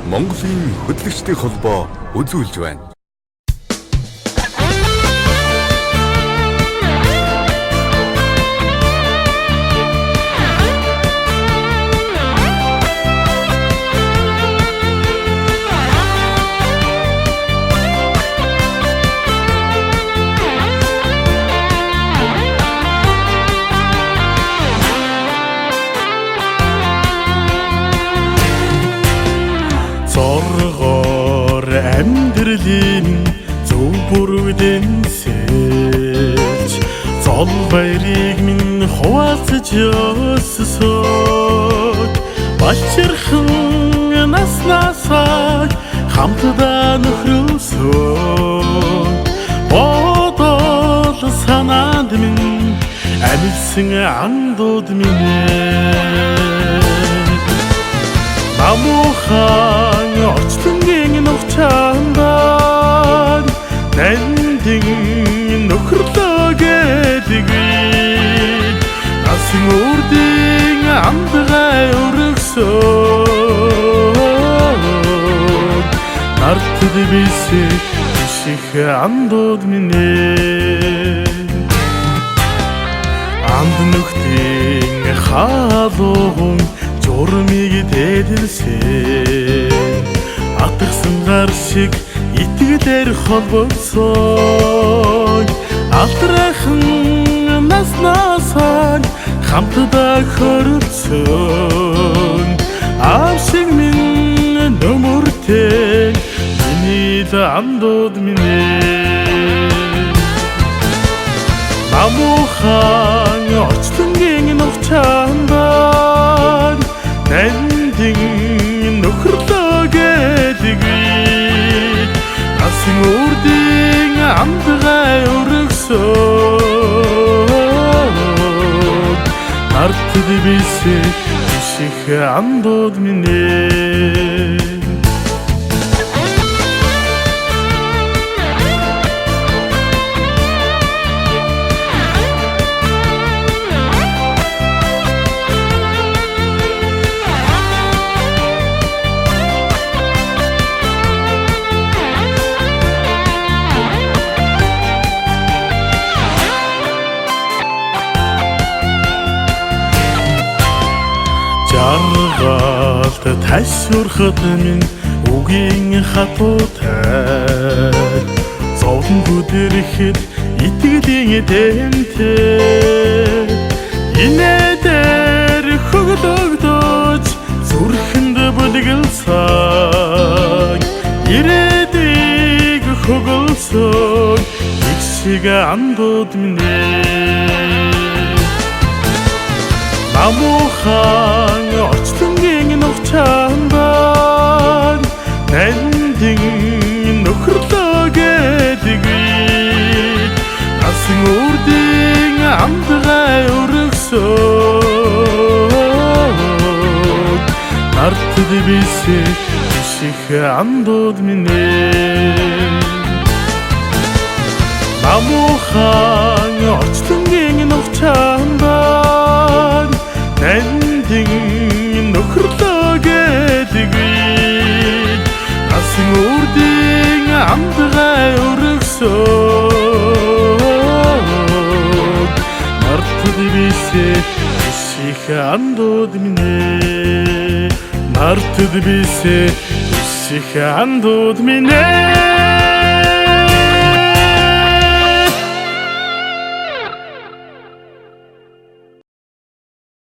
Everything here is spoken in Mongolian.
Монголын хөтлөгчдийн холбоо үзүүлж байна. Зоргоор амьдралын зөв бүрүүдэн сэлж зол баярыг минь хуваалцаж ёссон бачирхан наснасаа хамтдаа нөхрөөсөн бодол санаанд минь амьдсан андууд минь намуухан орчлонгийн нухчаандаа нандин нөхрлөө гэдэгвэ насын үрдийн амдгай өргөсөн нартд биси иших андууд минь анд нөхдийн хаалуун журмыг тэлсэн атгсан гар шиг итгэлээр холбосон алтрахын наснасаа хамтдаа хөрөлцөн авшиг минь нөмөртэй миний андууд минь намуухан орчлонгийн нухчаандаа нандин нөхрлөө гэдэгвэ насын үрдийн амдгай өргөсөн нартд биси иших андууд минь жаргалт ташуурхад минь үгийн хатуутай зовлон бүдэрхэд итгэлийн дэмтэй инээдэр хөглөгдөж зүрхэнд бүлгэлцэн ирээдийг хөглөсөн их шиг андууд минь намуухан орчлонгийн нухчаандаа нандин нөхрлөө гэдэгвэ насын үрдийн амдгай өргөсөн нартд биси иших андууд минь намуухан орчлонгийн нухчаандаа нандин нөхрлөө гэдэгвэ насын үрдийн амдгай өргөсөн нартд биси иших андууд минь нартд биси иших андууд минь